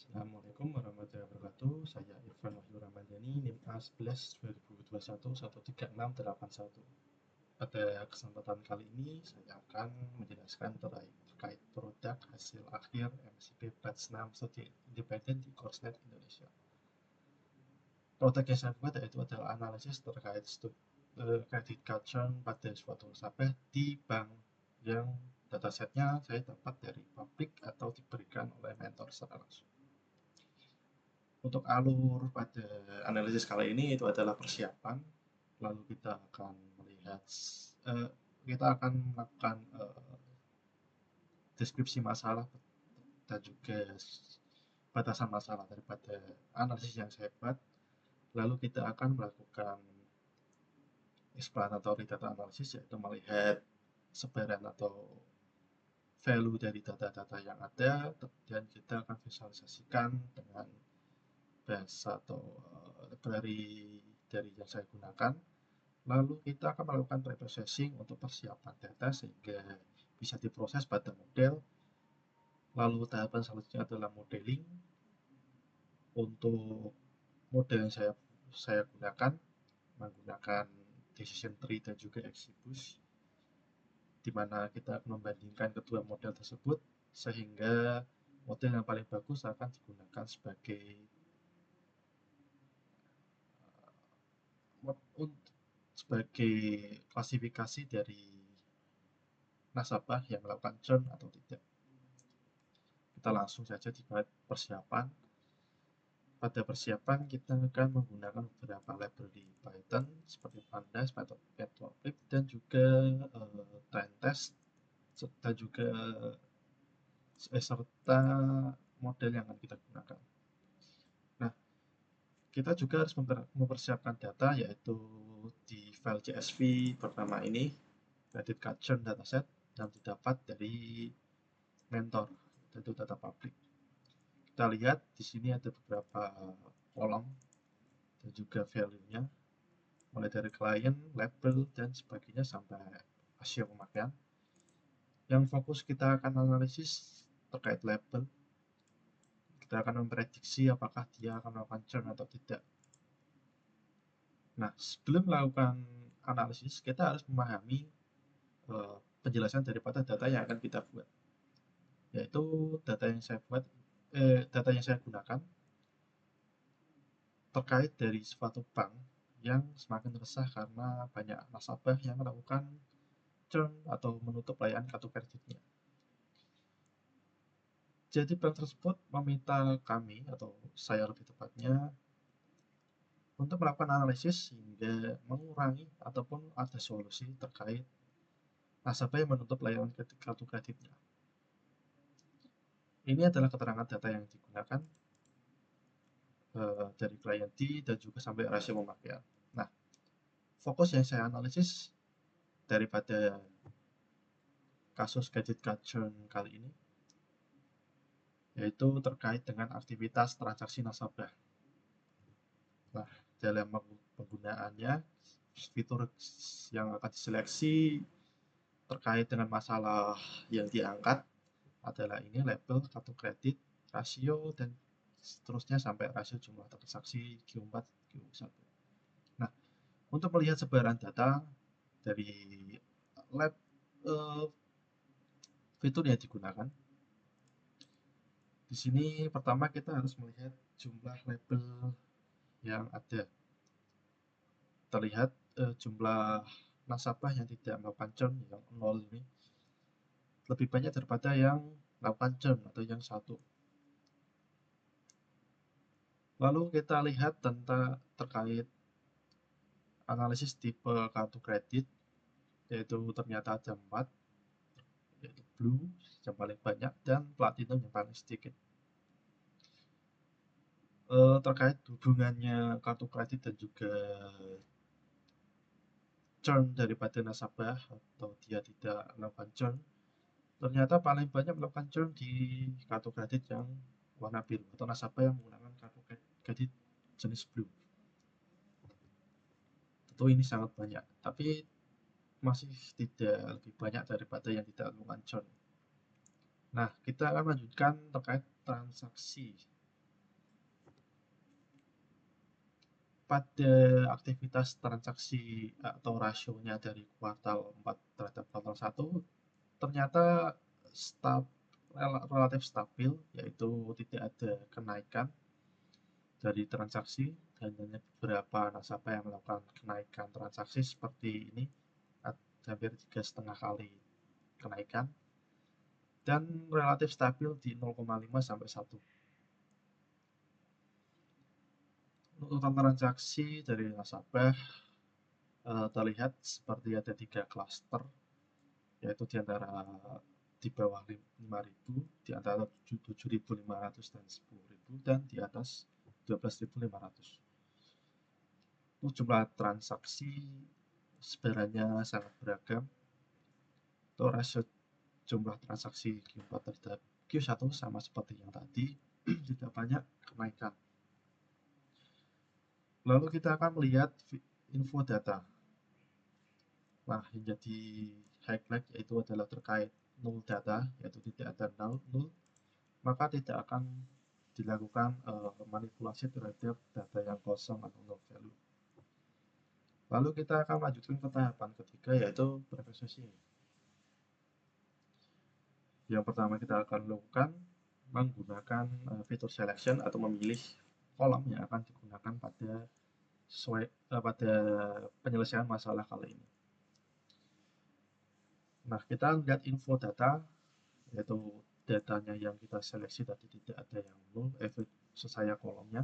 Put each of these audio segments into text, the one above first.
Assalamualaikum warahmatullahi wabarakatuh. Saya Irfan Wahyu Ramadhani, NIM A11 2021 13681. Pada kesempatan kali ini saya akan menjelaskan terkait produk hasil akhir MSIP Batch 6 Studi Independen di Korslet Indonesia. Produk yang saya buat yaitu adalah analisis terkait kredit card churn pada suatu nasabah di bank yang datasetnya saya dapat dari publik atau diberikan oleh mentor secara langsung. Untuk alur pada analisis kali ini itu adalah persiapan, lalu kita akan melihat, kita akan melakukan deskripsi masalah dan juga batasan masalah daripada analisis yang saya buat. Lalu kita akan melakukan explanatory data analysis, yaitu melihat sebaran atau value dari data-data yang ada, dan kita akan visualisasikan dengan bahasa atau library dari yang saya gunakan. Lalu kita akan melakukan preprocessing untuk persiapan data sehingga bisa diproses pada model. Lalu tahapan selanjutnya adalah modeling. Untuk model yang saya gunakan menggunakan decision tree dan juga XGBoost, di mana kita akan membandingkan kedua model tersebut sehingga model yang paling bagus akan digunakan sebagai klasifikasi dari nasabah yang melakukan churn atau tidak. Kita langsung saja di persiapan. Pada persiapan kita akan menggunakan beberapa library Python seperti Pandas, Matplotlib, dan juga trend test dan juga serta model yang akan kita gunakan. Nah, kita juga harus mempersiapkan data, yaitu di file CSV bernama ini, credit card churn dataset, yang didapat dari mentor, yaitu data publik. Kita lihat di sini ada beberapa kolom dan juga value-nya, mulai dari klien, label, dan sebagainya sampai rasio pemakaian. Yang fokus kita akan analisis terkait label. Kita akan memprediksi apakah dia akan melakukan churn atau tidak. Nah, sebelum melakukan analisis, kita harus memahami penjelasan daripada data yang akan kita buat, yaitu data yang saya gunakan terkait dari suatu bank yang semakin resah karena banyak nasabah yang melakukan churn atau menutup layanan kartu kreditnya. Jadi bank tersebut meminta kami, atau saya lebih tepatnya, untuk melakukan analisis sehingga mengurangi ataupun ada solusi terkait nasabah yang menutup layanan kartu kreditnya. Ini adalah keterangan data yang digunakan dari klien D dan juga sampai rasio pemakaian. Nah, fokus yang saya analisis daripada kasus credit card churn kali ini yaitu terkait dengan aktivitas transaksi nasabah. Nah, dalam penggunaannya, fitur yang akan diseleksi terkait dengan masalah yang diangkat adalah ini, label, kartu kredit, rasio, dan seterusnya sampai rasio jumlah transaksi Q4, Q1. Nah, untuk melihat sebaran data dari fitur yang digunakan, di sini pertama kita harus melihat jumlah label yang ada. Terlihat jumlah nasabah yang tidak melakukan churn yang 0 ini lebih banyak daripada yang melakukan churn atau yang 1. Lalu kita lihat terkait analisis tipe kartu kredit, yaitu ternyata ada 4, yaitu blue yang paling banyak dan platinum yang paling sedikit. Terkait hubungannya kartu kredit dan juga churn daripada nasabah atau dia tidak melakukan churn, ternyata paling banyak melakukan churn di kartu kredit yang warna biru atau nasabah yang menggunakan kartu kredit jenis blue. Tentu ini sangat banyak, tapi masih tidak lebih banyak daripada yang tidak melakukan churn. Nah, kita akan lanjutkan terkait transaksi. pada aktivitas transaksi atau rasionya dari kuartal 4 terhadap kuartal 1 ternyata relatif stabil, yaitu tidak ada kenaikan dari transaksi, dan hanya beberapa nasabah yang melakukan kenaikan transaksi seperti ini, hampir 3,5 kali kenaikan, dan relatif stabil di 0,5 sampai 1. Untuk total transaksi dari nasabah terlihat seperti ada 3 klaster, yaitu di antara di bawah 5.000, di antara 7.500 dan 10.000, dan di atas 12.500. Untuk jumlah transaksi sebenarnya sangat beragam. Untuk rasio jumlah transaksi Q4 terhadap Q1 sama seperti yang tadi, tidak banyak kenaikan. Lalu kita akan melihat info data. Nah, yang jadi highlight yaitu adalah terkait null data, yaitu tidak ada null, maka tidak akan dilakukan manipulasi terhadap data yang kosong atau null value. Lalu kita akan lanjutkan ke tahapan ketiga, yaitu preprocessing. Yang pertama kita akan lakukan menggunakan fitur selection atau memilih kolom yang akan digunakan pada penyelesaian masalah kali ini. Nah, kita lihat info data, yaitu datanya yang kita seleksi tadi tidak ada yang null, sesuai kolomnya,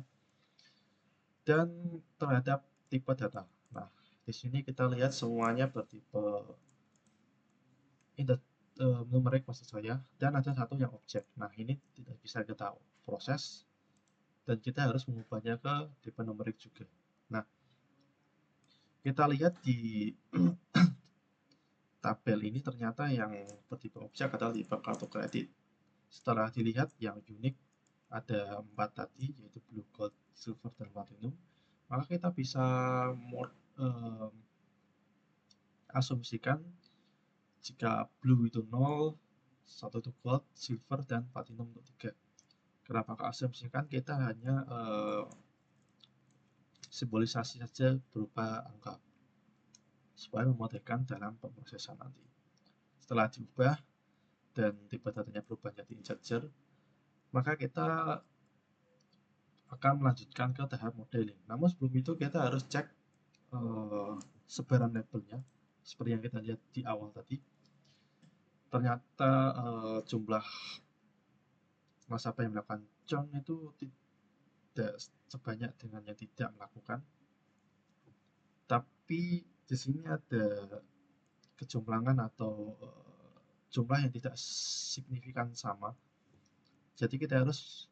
dan terhadap tipe data. Nah, di sini kita lihat semuanya bertipe numerik maksud saya, dan ada satu yang objek. Nah, ini tidak bisa kita proses, dan kita harus mengubahnya ke tipe numerik juga. Nah, kita lihat di tabel ini ternyata yang bertipe objek adalah tipe kartu kredit. Setelah dilihat yang unik ada 4 tadi, yaitu blue, gold, silver, dan platinum, maka kita bisa asumsikan jika blue itu 0, 1 itu gold, silver, dan platinum untuk 3. Kenapa asumsikan? Kita hanya simbolisasi saja berupa angka supaya memudahkan dalam pemrosesan nanti. Setelah diubah dan tipe datanya berubah jadi integer, maka kita akan melanjutkan ke tahap modeling. Namun sebelum itu kita harus cek sebaran labelnya, seperti yang kita lihat di awal tadi. Ternyata jumlah nasabah yang melakukan churn itu tidak sebanyak dengan yang tidak melakukan. Tapi di sini ada kejomplangan atau jumlah yang tidak signifikan sama. Jadi kita harus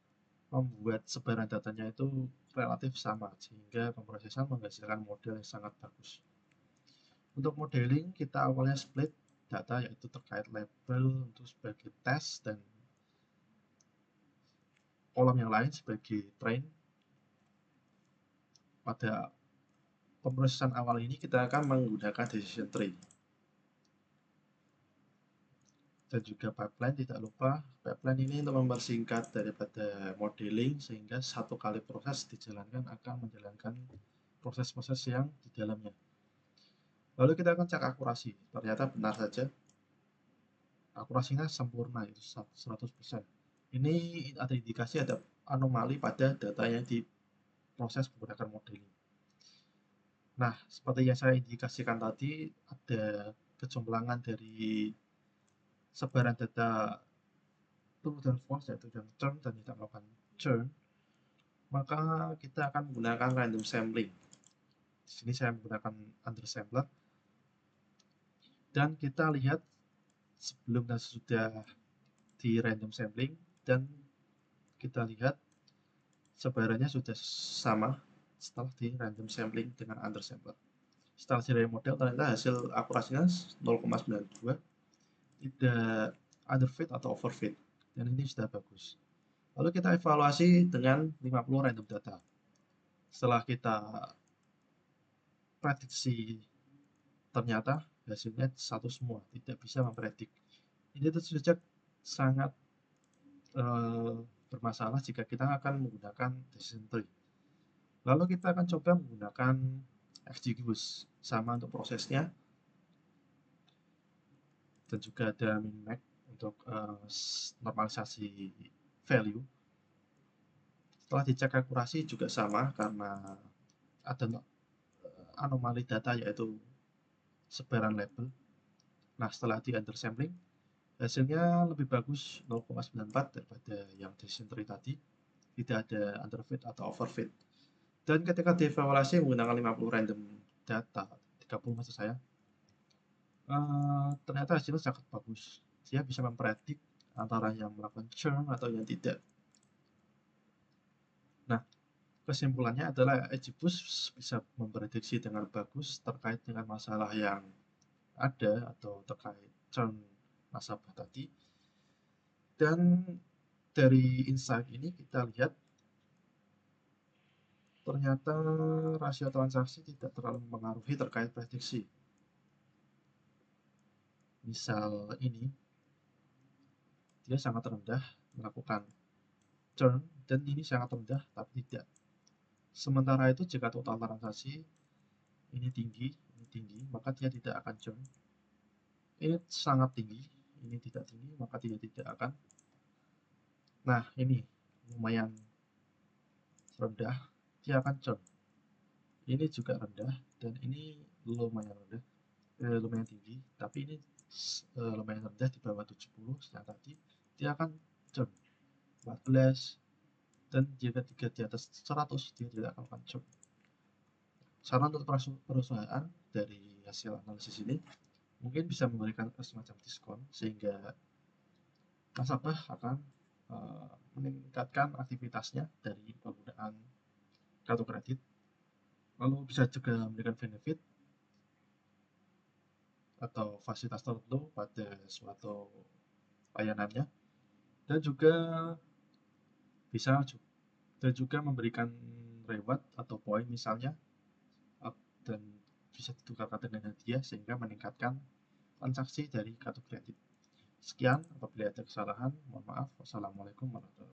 membuat sebaran datanya itu relatif sama sehingga pemrosesan menghasilkan model yang sangat bagus. Untuk modeling kita awalnya split data, yaitu terkait label untuk sebagai test dan kolom yang lain sebagai train. Pada pemrosesan awal ini kita akan menggunakan decision tree dan juga pipeline. Tidak lupa pipeline ini untuk mempersingkat daripada modeling, sehingga satu kali proses dijalankan akan menjalankan proses-proses yang di dalamnya. Lalu kita akan cek akurasi. Ternyata benar saja akurasinya sempurna, itu 100%. Ini ada indikasi ada anomali pada data yang diproses menggunakan modeling. Nah, seperti yang saya indikasikan tadi, ada kejomplangan dari sebaran data true dan false, yaitu yang churn dan tidak melakukan churn, maka kita akan menggunakan random sampling. Di sini saya menggunakan undersampler, dan kita lihat sebelum dan sesudah di random sampling, dan kita lihat sebarannya sudah sama setelah di random sampling dengan undersampler. Setelah di model, ternyata hasil akurasinya 0,92, tidak underfit atau overfit, dan ini sudah bagus. Lalu kita evaluasi dengan 50 random data. Setelah kita prediksi, ternyata hasilnya satu semua, tidak bisa mempredik. Ini tentu saja sangat bermasalah jika kita akan menggunakan decision tree. Lalu kita akan coba menggunakan XGBoost, sama untuk prosesnya, dan juga ada min-max untuk normalisasi value. Setelah dicek akurasi juga sama karena ada anomali data yaitu sebaran label. Nah, setelah di undersampling, hasilnya lebih bagus 0,94 daripada yang decision tree tadi. Tidak ada underfit atau overfit. Dan ketika dievaluasi menggunakan 50 random data, 30 maksud saya, ternyata hasilnya sangat bagus. Dia bisa mempredik antara yang melakukan churn atau yang tidak. Nah, kesimpulannya adalah XGBoost bisa memprediksi dengan bagus terkait dengan masalah yang ada atau terkait churn nasabah tadi. Dan dari insight ini kita lihat ternyata rasio transaksi tidak terlalu mempengaruhi terkait prediksi. Misal ini, dia sangat rendah melakukan churn, dan ini sangat rendah tapi tidak. Sementara itu jika total transaksi ini tinggi, maka dia tidak akan churn. Ini sangat tinggi, ini tidak tinggi, maka dia tidak akan. Nah, ini lumayan rendah, dia akan churn. Ini juga rendah, dan ini lumayan rendah, lumayan tinggi, tapi ini lumayan rendah di bawah 70 yang tadi, dia akan churn 14, dan jika di atas 100 dia tidak akan churn. Saran untuk perusahaan dari hasil analisis ini mungkin bisa memberikan semacam diskon sehingga nasabah akan meningkatkan aktivitasnya dari penggunaan kartu kredit. Lalu bisa juga memberikan benefit atau fasilitas tertentu pada suatu layanannya, dan juga bisa juga memberikan reward atau poin misalnya, dan bisa ditukarkan dengan hadiah sehingga meningkatkan transaksi dari kartu kredit. Sekian, apabila ada kesalahan, mohon maaf. Wassalamualaikum warahmatullahi wabarakatuh.